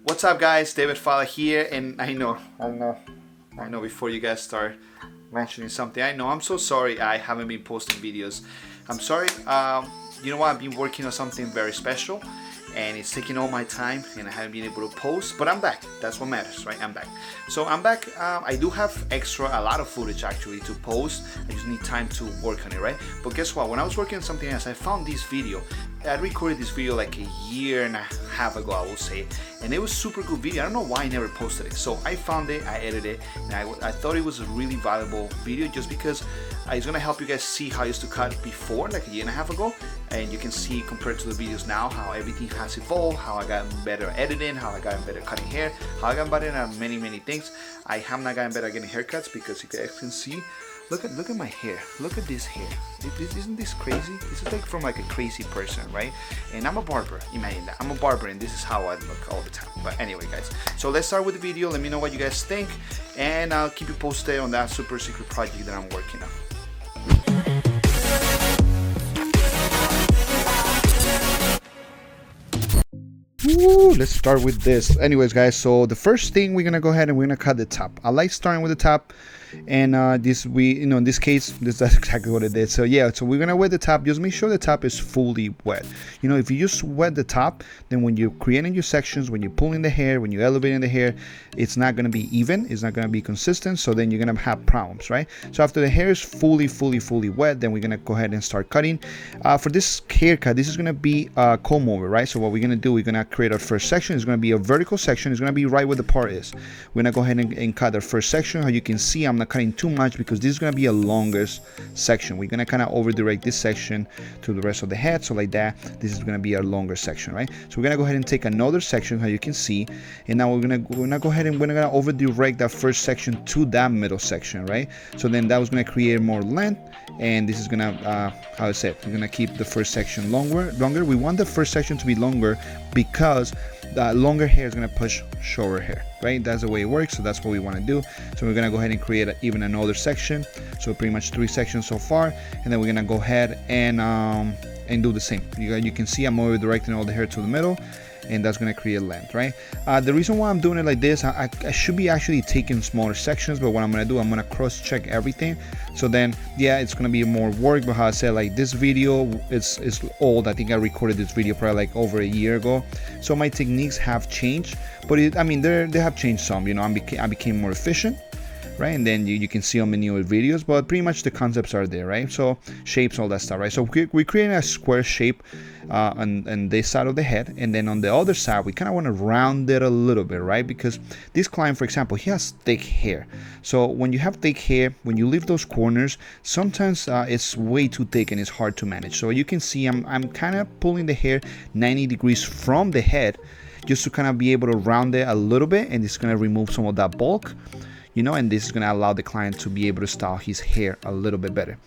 What's up, guys? David Falla here, and I know before you guys start mentioning something, I know I'm so sorry I haven't been posting videos. I'm sorry. You know what? I've been working on something very special, and it's taking all my time, and I haven't been able to post, but I'm back. That's what matters, right? I'm back. So I'm back. I do have a lot of footage actually to post. I just need time to work on it, right? But guess what? When I was working on something else, I found this video. I recorded this video like a year and a half ago, I will say, and it was a super good video. I don't know why I never posted it. So I found it, I edited it, and I thought it was a really valuable video just because it's gonna help you guys see how I used to cut before, like a year and a half ago, and you can see compared to the videos now how everything has evolved, how I got better at editing, how I got better at cutting hair, how I got better at many things. I have not gotten better at getting haircuts because you guys can see. Look at my hair. Look at this hair. Isn't this crazy? This is like from like a crazy person, right? And I'm a barber. Imagine that. I'm a barber, and this is how I look all the time. But anyway, guys. So let's start with the video. Let me know what you guys think, and I'll keep you posted on that super secret project that I'm working on. Woo, let's start with this. Anyways, guys, so the first thing we're gonna go ahead and we're gonna cut the top. I like starting with the top, and in this case, that's exactly what it is. So yeah, so we're gonna wet the top. Just make sure the top is fully wet. You know, if you just wet the top, then when you're creating your sections, when you're pulling the hair, when you're elevating the hair, it's not gonna be even. It's not gonna be consistent. So then you're gonna have problems, right? So after the hair is fully wet, then we're gonna go ahead and start cutting. For this haircut, this is gonna be a combover, right? So what we're gonna do, we're gonna create our first section. It's gonna be a vertical section. It's gonna be right where the part is. We're gonna go ahead and cut our first section. How you can see, I'm not cutting too much because this is going to be a longest section. We're going to kind of over direct this section to the rest of the head, so like that this is going to be our longer section, right? So we're going to go ahead and take another section, how you can see, and now we're going to go ahead and we're going to over direct that first section to that middle section, right? So then that was going to create more length, and this is going to how I said, we're going to keep the first section longer. We want the first section to be longer because the longer hair is going to push shorter hair, right? That's the way it works. So that's what we want to do. So we're going to go ahead and create even another section. So pretty much 3 sections so far, and then we're going to go ahead and do the same. You can see I'm over directing all the hair to the middle, and that's going to create length, right? The reason why I'm doing it like this, I should be actually taking smaller sections, but what I'm going to do, I'm going to cross check everything. So then yeah, it's going to be more work, but how I said, like, this video is old. I think I recorded this video probably like over a year ago, so my techniques have changed, but I mean they have changed some. You know, I became more efficient, right? And then you can see on the newer videos, but pretty much the concepts are there, right? So shapes, all that stuff, right? So we're creating a square shape on this side of the head, and then on the other side we kind of want to round it a little bit, right? Because this client, for example, he has thick hair. So when you have thick hair, when you leave those corners, sometimes it's way too thick and it's hard to manage. So you can see I'm kind of pulling the hair 90 degrees from the head just to kind of be able to round it a little bit, and it's going to remove some of that bulk, you know, and this is going to allow the client to be able to style his hair a little bit better.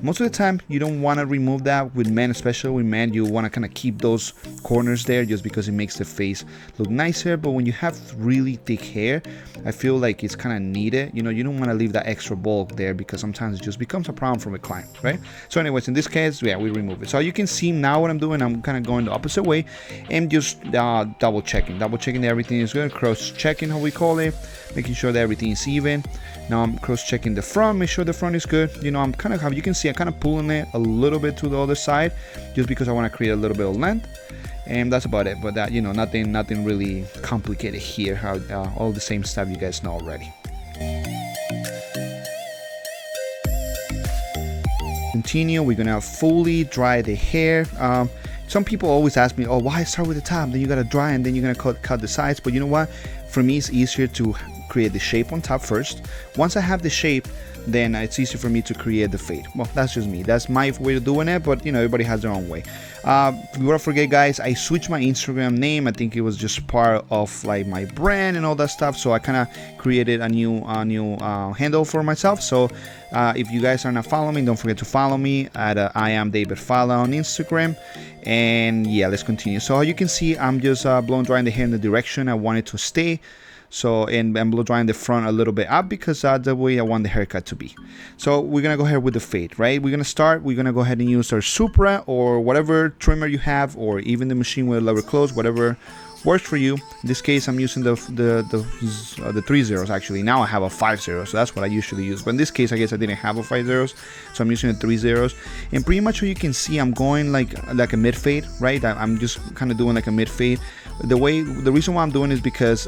Most of the time you don't want to remove that. With men, especially with men, you want to kind of keep those corners there just because it makes the face look nicer. But when you have really thick hair, I feel like it's kind of needed. You know, you don't want to leave that extra bulk there because sometimes it just becomes a problem for a client, right? So anyways, in this case, yeah, we remove it. So you can see now what I'm doing, I'm kind of going the opposite way and just double checking that everything is good, cross checking, how we call it, making sure that everything is even. Now I'm cross checking the front, make sure the front is good. You know, I'm kind of, how you can see, I'm kind of pulling it a little bit to the other side just because I want to create a little bit of length, and that's about it. But that, you know, nothing really complicated here. How all the same stuff you guys know already. Continue. We're gonna fully dry the hair. Some people always ask me, oh, why start with the top, then you gotta dry and then you're gonna cut the sides? But you know what, for me it's easier to create the shape on top first. Once I have the shape, then it's easy for me to create the fade. Well, that's just me, that's my way of doing it, but you know, everybody has their own way. Before I forget, guys, I switched my Instagram name. I think it was just part of like my brand and all that stuff, so I kind of created a new handle for myself. So if you guys are not following me, don't forget to follow me at I am David Falla on Instagram. And yeah, let's continue. So you can see I'm just blow drying the hair in the direction I want it to stay. So, and I'm blow drying the front a little bit up because that's the way I want the haircut to be. So we're gonna go ahead with the fade, right? We're gonna go ahead and use our Supra or whatever trimmer you have, or even the machine with a lever close, whatever works for you. In this case, I'm using the 3 zeros actually. Now I have a 5 zeros, so that's what I usually use. But in this case, I guess I didn't have a 5 zeros, so I'm using the 3 zeros. And pretty much what you can see, I'm going like a mid fade, right? I'm just kind of doing like a mid fade. The reason why I'm doing is because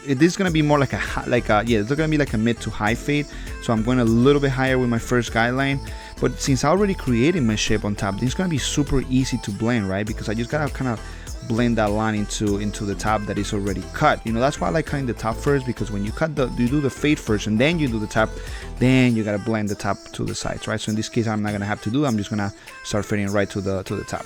this is gonna be more like it's gonna be like a mid to high fade. So I'm going a little bit higher with my first guideline. But since I already created my shape on top, this is gonna be super easy to blend, right? Because I just gotta kind of blend that line into the top that is already cut. You know, that's why I like cutting the top first, because when you you do the fade first and then you do the top, then you gotta blend the top to the sides, right? So in this case, I'm not gonna have to do that. I'm just gonna start fading right to the top.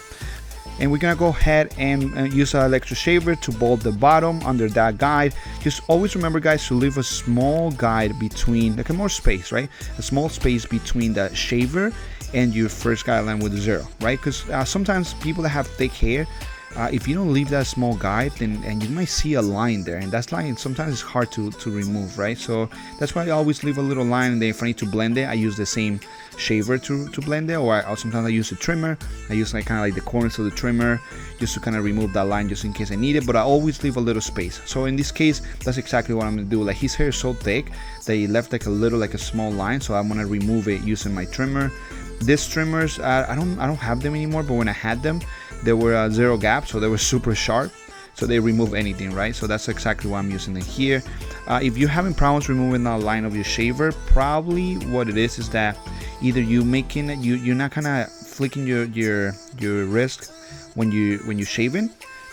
And we're gonna go ahead and use an electric shaver to bolt the bottom under that guide. Just always remember, guys, to leave a small guide between, like a more space, right? A small space between the shaver and your first guideline with the zero, right? Because sometimes people that have thick hair, if you don't leave that small guide, then you might see a line there, and that line sometimes is hard to remove, right? So that's why I always leave a little line, and then if I need to blend it, I use the same shaver to blend it, or sometimes I use a trimmer. I use like kind of like the corners of the trimmer just to kind of remove that line just in case I need it, but I always leave a little space. So in this case, that's exactly what I'm gonna do. Like, his hair is so thick that he left like a small line, so I'm gonna remove it using my trimmer. These trimmers, I don't have them anymore, but when I had them, they were zero gap, so they were super sharp, so they remove anything, right? So that's exactly why I'm using it here. If you're having problems removing the line of your shaver, probably what it is that either you're not kind of flicking your wrist when you're shaving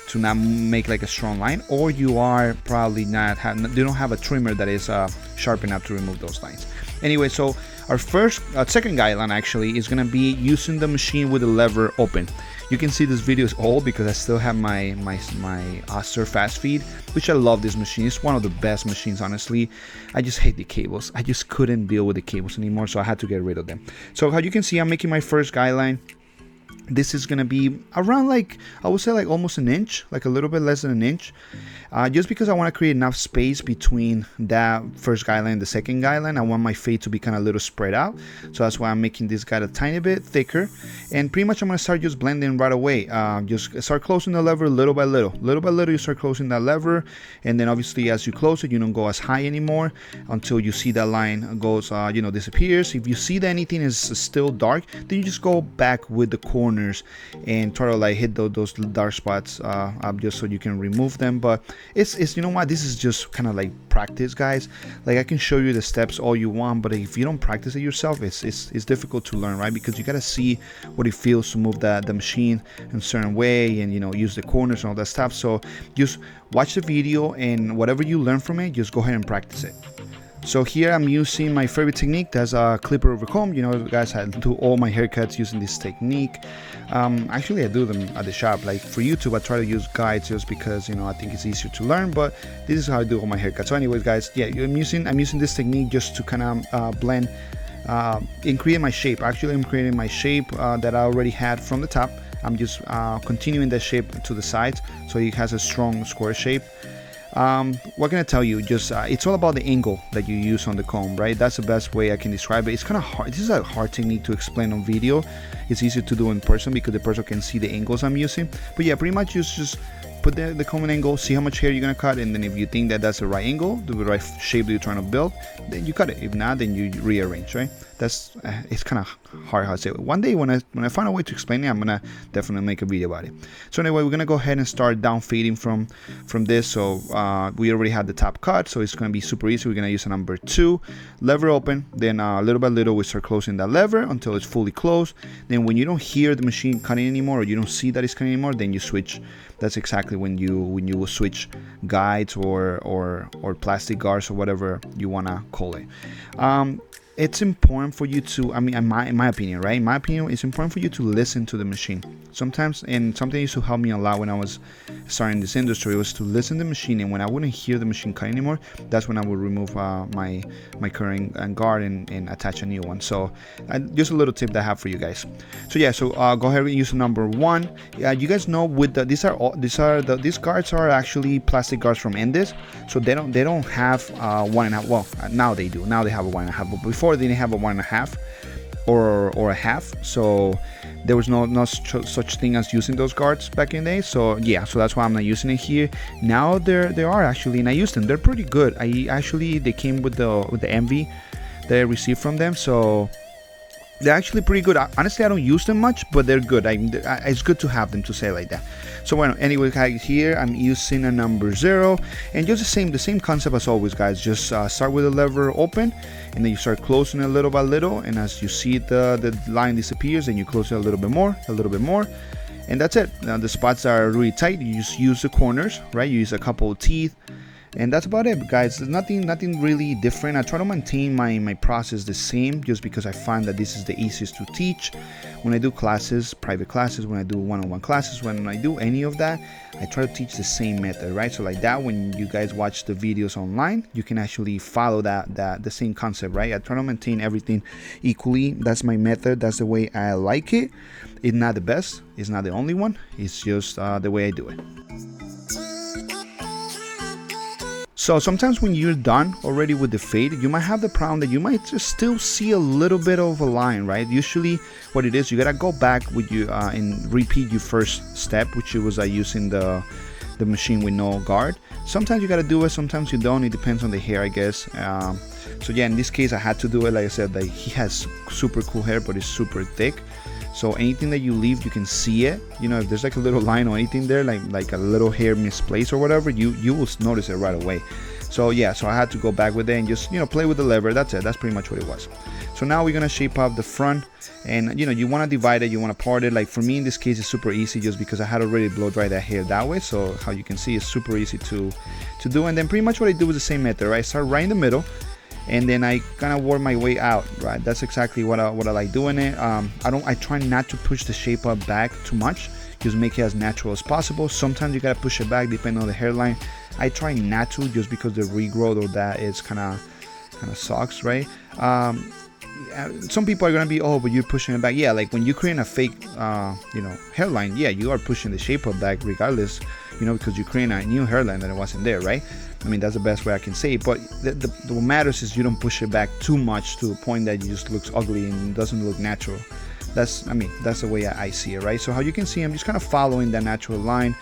to not make like a strong line, or you are probably you don't have a trimmer that is sharp enough to remove those lines. Anyway, so our second guideline actually is gonna be using the machine with the lever open. You can see this video is old because I still have my Oster fast feed, which I love this machine. It's one of the best machines, honestly. I just hate the cables. I just couldn't deal with the cables anymore, so I had to get rid of them. So how you can see, I'm making my first guideline. This is gonna be around, like, I would say, like almost an inch, like a little bit less than an inch, just because I want to create enough space between that first guideline and the second guideline. I want my fade to be kind of a little spread out, so that's why I'm making this guide a tiny bit thicker. And pretty much I'm gonna start just blending right away. Just start closing the lever little by little. Little by little, you start closing that lever, and then obviously as you close it, you don't go as high anymore until you see that line goes, disappears. If you see that anything is still dark, then you just go back with the corner and try to like hit those dark spots just so you can remove them. But it's you know what, this is just kind of like practice, guys. Like, I can show you the steps all you want, but if you don't practice it yourself, it's difficult to learn, right? Because you got to see what it feels to move the machine in a certain way, and use the corners and all that stuff. So just watch the video, and whatever you learn from it, just go ahead and practice it. So here I'm using my favorite technique. That's a clipper over comb. Guys, I do all my haircuts using this technique. Actually, I do them at the shop. Like, for YouTube, I try to use guides just because I think it's easier to learn. But this is how I do all my haircuts. So anyways, guys, yeah, I'm using this technique just to kind of blend and create my shape. Actually, I'm creating my shape that I already had from the top. I'm just continuing that shape to the sides, so it has a strong square shape. What can I tell you? Just it's all about the angle that you use on the comb, right? That's the best way I can describe it. It's kind of hard. This is a hard technique to explain on video. It's easier to do in person because the person can see the angles I'm using. But yeah, pretty much just put the combing angle, see how much hair you're gonna cut, and then if you think that that's the right angle, the right shape that you're trying to build, then you cut it. If not, then you rearrange, right? That's it's kind of hard how to say it. One day when I find a way to explain it, I'm gonna definitely make a video about it. So anyway, we're gonna go ahead and start down fading from this. So we already had the top cut, so it's gonna be super easy. We're gonna use a number 2, lever open, then little by little we start closing that lever until it's fully closed. Then when you don't hear the machine cutting anymore, or you don't see that it's cutting anymore, then you switch. That's exactly when you will switch guides or plastic guards or whatever you wanna call it. It's important for you to, in my opinion, right? In my opinion, it's important for you to listen to the machine. Sometimes, and something used to help me a lot when I was starting this industry, was to listen to the machine, and when I wouldn't hear the machine cut anymore, that's when I would remove my current guard and attach a new one. So just a little tip that I have for you guys. So yeah, so go ahead and use number 1. You guys know with these guards are actually plastic guards from Endis, so they don't have 1.5. Well, now they do. Now they have a 1.5, but before they didn't have a 1.5. or a half. So there was no such thing as using those guards back in the day. So yeah, so that's why I'm not using it here. Now they are actually, and I used them. They're pretty good. They came with the envy that I received from them. So they're actually pretty good. Honestly, I don't use them much, but they're good. It's good to have them, to say like that. So well, anyway, guys, here I'm using a number 0, and just the same concept as always, guys. Just start with the lever open, and then you start closing it little by little, and as you see the line disappears, and you close it a little bit more, and that's it. Now the spots are really tight. You just use the corners, right? You use a couple of teeth. And that's about it, guys. There's nothing really different. I try to maintain my process the same, just because I find that this is the easiest to teach. When I do classes, private classes, when I do one-on-one classes, when I do any of that, I try to teach the same method, right? So like that, when you guys watch the videos online, you can actually follow the same concept, right? I try to maintain everything equally. That's my method. That's the way I like it. It's not the best. It's not the only one. It's just the way I do it. So sometimes when you're done already with the fade, you might have the problem that you might just still see a little bit of a line, right? Usually what it is, you gotta go back with you and repeat your first step, which was using the machine with no guard. Sometimes you gotta do it, sometimes you don't. It depends on the hair, I guess. So yeah, in this case I had to do it. Like I said, like, he has super cool hair, but it's super thick. So anything that you leave, you can see it. You know, if there's like a little line or anything there, like a little hair misplaced or whatever, you will notice it right away. So yeah, so I had to go back with it and just, you know, play with the lever. That's it. That's pretty much what it was. So now we're gonna shape up the front, and you know, you want to divide it, you want to part it. Like for me in this case, it's super easy just because I had already blow dry that hair that way. So how you can see, it's super easy to do. And then pretty much what I do is the same method, right? Start right in the middle, and then I kind of work my way out, right? That's exactly what I like doing it. I try not to push the shape up back too much, just make it as natural as possible. Sometimes you gotta push it back depending on the hairline. I try not to, just because the regrowth or that is kind of sucks, right? Some people are gonna be, oh, but you're pushing it back. Yeah, like when you create a fake you know, hairline, yeah, you are pushing the shape up back regardless, you know, because you're creating a new hairline that wasn't there, right? I mean, that's the best way I can say it. But what matters is you don't push it back too much to the point that it just looks ugly and doesn't look natural. That's the way I see it, right? So how you can see, I'm just kind of following that natural line,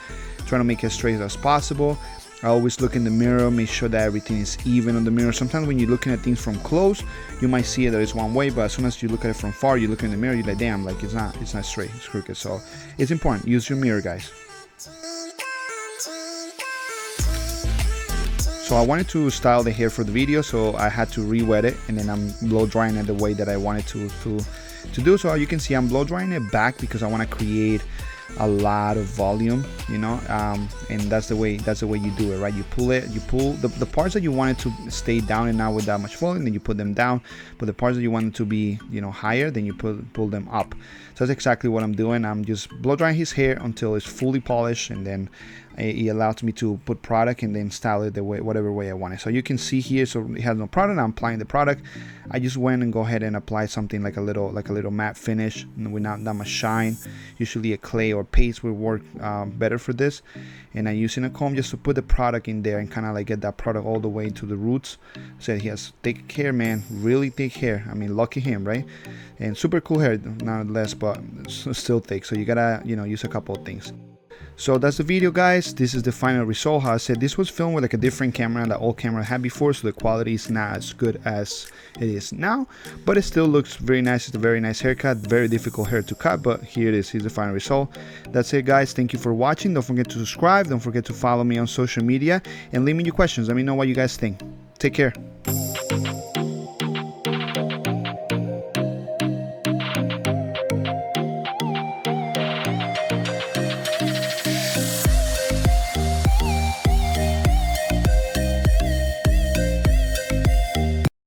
trying to make it as straight as possible. I always look in the mirror, make sure that everything is even on the mirror. Sometimes when you're looking at things from close, you might see it that it's one way, but as soon as you look at it from far, you look in the mirror, you're like, damn, like it's not straight, it's crooked. So it's important. Use your mirror, guys. So I wanted to style the hair for the video, so I had to re-wet it, and then I'm blow drying it the way that I wanted to do. So you can see I'm blow drying it back because I want to create a lot of volume, you know, and that's the way you do it, right? You pull the parts that you want it to stay down and not with that much volume, then you put them down. But the parts that you want it to be, you know, higher, then you pull them up. So that's exactly what I'm doing. I'm just blow drying his hair until it's fully polished, and then it allows me to put product and then style it the way, whatever way I want it. So you can see here, so it has no product. I'm applying the product. I just went and go ahead and apply something like a little matte finish with not that much shine. Usually a clay or paste will work better for this. And I'm using a comb just to put the product in there and kind of like get that product all the way to the roots. So he has thick hair, man, really thick hair. I mean, lucky him, right? And super cool hair nonetheless, but still thick. So you gotta, you know, use a couple of things. So that's the video, guys. This is the final result. How I said, this was filmed with like a different camera that old camera had before, so the quality is not as good as it is now, but it still looks very nice. It's a very nice haircut, very difficult hair to cut, but here it is. Here's the final result. That's it, guys. Thank you for watching. Don't forget to subscribe. Don't forget to follow me on social media and leave me your questions. Let me know what you guys think. Take care.